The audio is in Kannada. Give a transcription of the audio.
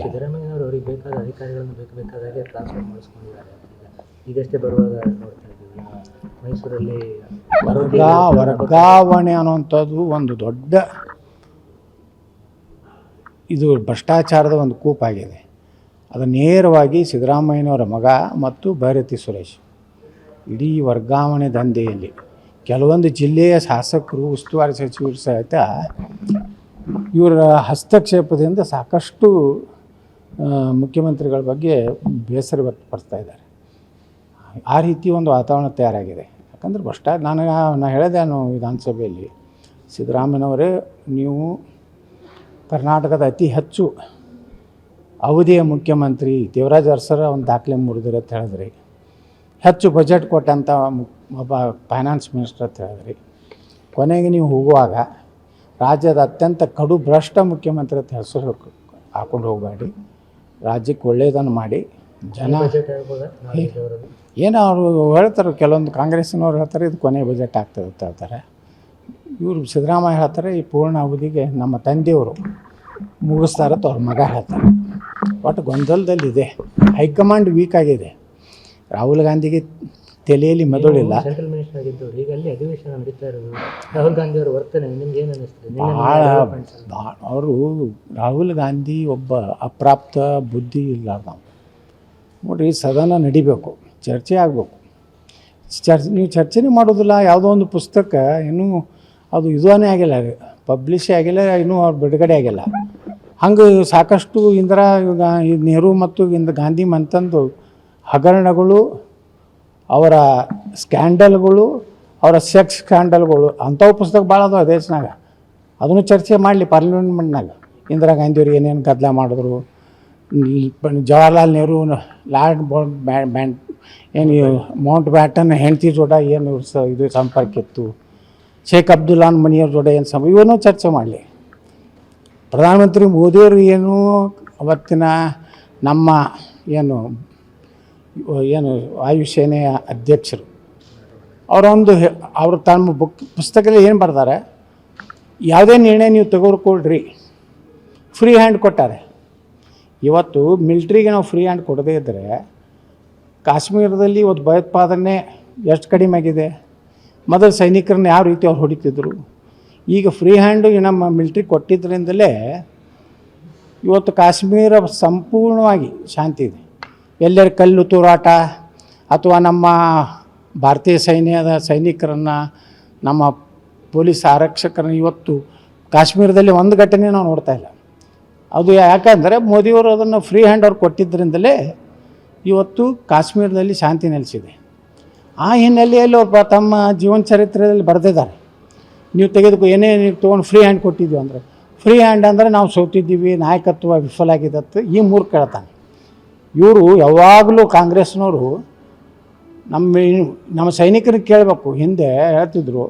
ಸಿದ್ದರಾಮಯ್ಯನವರು ಅವರಿಗೆ ಬೇಕಾದ ಅಧಿಕಾರಿಗಳನ್ನು ಬೇಕಾದಾಗೆ ಟ್ರಾನ್ಸ್ಫರ್ ಮಾಡಿಸ್ಕೊಂಡಿದ್ದಾರೆ. ಈಗಷ್ಟೇ ಬರುವಾಗ ನೋಡ್ತಾ ಇದ್ದೀವಿ ಮೈಸೂರಲ್ಲಿ ವರ್ಗಾವಣೆ ಅನ್ನುವಂಥದ್ದು ಒಂದು ದೊಡ್ಡ ಇದು ಭ್ರಷ್ಟಾಚಾರದ ಒಂದು ಕೂಪಾಗಿದೆ. ಅದು ನೇರವಾಗಿ ಸಿದ್ದರಾಮಯ್ಯನವರ ಮಗ ಮತ್ತು ಭೈರತಿ ಸುರೇಶ್ ಇಡೀ ವರ್ಗಾವಣೆ ದಂಧೆಯಲ್ಲಿ ಕೆಲವೊಂದು ಜಿಲ್ಲೆಯ ಶಾಸಕರು ಉಸ್ತುವಾರಿ ಸಚಿವರು ಸಹಿತ ಇವರ ಹಸ್ತಕ್ಷೇಪದಿಂದ ಸಾಕಷ್ಟು ಮುಖ್ಯಮಂತ್ರಿಗಳ ಬಗ್ಗೆ ಬೇಸರ ವ್ಯಕ್ತಪಡಿಸ್ತಾ ಇದ್ದಾರೆ. ಆ ರೀತಿ ಒಂದು ವಾತಾವರಣ ತಯಾರಾಗಿದೆ. ಯಾಕಂದರೆ ನಾನು ಹೇಳಿದೆ ವಿಧಾನಸಭೆಯಲ್ಲಿ, ಸಿದ್ದರಾಮಯ್ಯನವರೇ ನೀವು ಕರ್ನಾಟಕದ ಅತಿ ಹೆಚ್ಚು ಅವಧಿಯ ಮುಖ್ಯಮಂತ್ರಿ, ದೇವರಾಜ ಅರಸರ ಒಂದು ದಾಖಲೆ ಮುರಿದಿರ ಅಂತ ಹೇಳಿದ್ರಿ, ಹೆಚ್ಚು ಬಜೆಟ್ ಕೊಟ್ಟಂಥ ಒಬ್ಬ ಫೈನಾನ್ಸ್ ಮಿನಿಸ್ಟರ್ ಅಂತ ಹೇಳಿದ್ರಿ, ಕೊನೆಗೆ ನೀವು ಹೋಗುವಾಗ ರಾಜ್ಯದ ಅತ್ಯಂತ ಕಡು ಭ್ರಷ್ಟ ಮುಖ್ಯಮಂತ್ರಿ ಅಂತ ಹೆಸರು ಹಾಕೊಂಡು ಹೋಗಬೇಡಿ, ರಾಜ್ಯಕ್ಕೆ ಒಳ್ಳೆಯದನ್ನು ಮಾಡಿ. ಜನ ಏನೋ ಅವರು ಹೇಳ್ತಾರೆ, ಕೆಲವೊಂದು ಕಾಂಗ್ರೆಸ್ಸಿನವ್ರು ಹೇಳ್ತಾರೆ ಇದು ಕೊನೆ ಬಜೆಟ್ ಆಗ್ತದೆ ಅಂತ ಹೇಳ್ತಾರೆ. ಇವರು ಸಿದ್ದರಾಮಯ್ಯ ಹೇಳ್ತಾರೆ ಈ ಪೂರ್ಣ ಅವಧಿಗೆ ನಮ್ಮ ತಂದೆಯವರು ಮುಗಿಸ್ತಾರತ್ತ ಅವ್ರ ಮಗ ಹೇಳ್ತಾರೆ. ಒಟ್ಟು ಗೊಂದಲದಲ್ಲಿದೆ. ಹೈಕಮಾಂಡ್ ವೀಕ್ ಆಗಿದೆ. ರಾಹುಲ್ ಗಾಂಧಿಗೆ ತಲೆಯಲ್ಲಿ ಮೆದುಳಿಲ್ಲ. ಸೆಂಟ್ರಲ್ ಮಿನಿಸ್ಟರ್ ಆಗಿದ್ದವರು ಈಗ ಅಲ್ಲಿ ಅಧಿವೇಶನ ನಡೀತಾ ಇರೋದು, ರಾಹುಲ್ ಗಾಂಧಿ ಅವರ ವರ್ತನೆ ನಿಮ್ಗೆ ಏನು ಅನ್ನಿಸ್ತದೆ? ಅವರು ರಾಹುಲ್ ಗಾಂಧಿ ಒಬ್ಬ ಅಪ್ರಾಪ್ತ ಬುದ್ಧಿ ಇಲ್ಲಾರ್ದವ. ನೋಡಿರಿ, ಸದನ ನಡಿಬೇಕು, ಚರ್ಚೆ ಆಗಬೇಕು. ನೀವು ಚರ್ಚೆನೇ ಮಾಡೋದಿಲ್ಲ. ಯಾವುದೋ ಒಂದು ಪುಸ್ತಕ ಇನ್ನೂ ಅದು ಇದೇ ಆಗಿಲ್ಲ, ಪಬ್ಲಿಷೇ ಆಗಿಲ್ಲ, ಇನ್ನೂ ಅವ್ರು ಬಿಡುಗಡೆ ಆಗಿಲ್ಲ. ಹಂಗೆ ಸಾಕಷ್ಟು ನೆಹರು ಮತ್ತು ಗಾಂಧಿ ಮಂತಂದು ಹಗರಣಗಳು, ಅವರ ಸ್ಕ್ಯಾಂಡಲ್ಗಳು, ಅವರ ಸೆಕ್ಸ್ ಸ್ಕ್ಯಾಂಡಲ್ಗಳು ಅಂಥವು ಪುಸ್ತಕ ಭಾಳ ಅದಾವೆ ದೇಶನಾಗ. ಅದನ್ನು ಚರ್ಚೆ ಮಾಡಲಿ ಪಾರ್ಲಿಮೆಂಟ್ನಾಗ. ಇಂದಿರಾ ಗಾಂಧಿಯವ್ರು ಏನೇನು ಗದ್ದಲ ಮಾಡಿದ್ರು, ಜವಾಹರ್ಲಾಲ್ ನೆಹರು ಲಾರ್ಡ್ ಬ್ಯಾಂಡ್ ಏನು ಮೌಂಟ್ ಬ್ಯಾಟನ್ ಹೆಂಡತಿ ಜೋಡ ಏನು ಇದು ಸಂಪರ್ಕ ಇತ್ತು, ಶೇಖ್ ಅಬ್ದುಲ್ಲಾನ್ ಮನಿಯವ್ರ ಜೋಡ ಏನು ಇವನ್ನೂ ಚರ್ಚೆ ಮಾಡಲಿ. ಪ್ರಧಾನಮಂತ್ರಿ ಮೋದಿಯವರು ಏನು ಅವತ್ತಿನ ನಮ್ಮ ಏನು ವಾಯುಸೇನೆಯ ಅಧ್ಯಕ್ಷರು ಅವರು ತಮ್ಮ ಪುಸ್ತಕದಲ್ಲಿ ಏನು ಬರ್ತಾರೆ, ಯಾವುದೇ ನಿರ್ಣಯ ನೀವು ತೆಗೆದುಕೊಳ್ರಿ, ಫ್ರೀ ಹ್ಯಾಂಡ್ ಕೊಟ್ಟಾರೆ. ಇವತ್ತು ಮಿಲ್ಟ್ರಿಗೆ ನಾವು ಫ್ರೀ ಹ್ಯಾಂಡ್ ಕೊಡದೇ ಇದ್ದರೆ ಕಾಶ್ಮೀರದಲ್ಲಿ ಇವತ್ತು ಭಯೋತ್ಪಾದನೆ ಎಷ್ಟು ಕಡಿಮೆ ಆಗಿದೆ. ಮೊದಲು ಸೈನಿಕರನ್ನ ಯಾವ ರೀತಿ ಅವ್ರು ಹೊಡಿತಿದ್ರು. ಈಗ ಫ್ರೀ ಹ್ಯಾಂಡು ನಮ್ಮ ಮಿಲ್ಟ್ರಿ ಕೊಟ್ಟಿದ್ದರಿಂದಲೇ ಇವತ್ತು ಕಾಶ್ಮೀರ ಸಂಪೂರ್ಣವಾಗಿ ಶಾಂತಿ ಇದೆ. ಎಲ್ಲರ ಕಲ್ಲು ತೂರಾಟ ಅಥವಾ ನಮ್ಮ ಭಾರತೀಯ ಸೈನಿಕರನ್ನು, ನಮ್ಮ ಪೊಲೀಸ್ ಆರಕ್ಷಕರನ್ನು ಇವತ್ತು ಕಾಶ್ಮೀರದಲ್ಲಿ ಒಂದು ಘಟನೆ ನಾವು ನೋಡ್ತಾ ಇಲ್ಲ. ಅದು ಯಾಕಂದರೆ ಮೋದಿಯವರು ಅದನ್ನು ಫ್ರೀ ಹ್ಯಾಂಡ್ ಅವ್ರು ಕೊಟ್ಟಿದ್ದರಿಂದಲೇ ಇವತ್ತು ಕಾಶ್ಮೀರದಲ್ಲಿ ಶಾಂತಿ ನೆಲೆಸಿದೆ. ಆ ಹಿನ್ನೆಲೆಯಲ್ಲಿ ಒಬ್ಬ ತಮ್ಮ ಜೀವನ ಚರಿತ್ರೆಯಲ್ಲಿ ಬರೆದಿದ್ದಾರೆ, ನೀವು ನೀವು ತೊಗೊಂಡು ಫ್ರೀ ಹ್ಯಾಂಡ್ ಕೊಟ್ಟಿದ್ದೀವಿ ಅಂದರೆ, ಫ್ರೀ ಹ್ಯಾಂಡ್ ಅಂದರೆ ನಾವು ಸೋತಿದ್ದೀವಿ, ನಾಯಕತ್ವ ವಿಫಲ ಆಗಿದ್ದತ್ತು ಈ ಮೂರು ಕೇಳ್ತಾನೆ. ಇವರು ಯಾವಾಗಲೂ ಕಾಂಗ್ರೆಸ್ನವರು ನಮ್ಮ ಸೈನಿಕರಿಗೆ ಕೇಳಬೇಕು. ಹಿಂದೆ ಹೇಳ್ತಿದ್ರು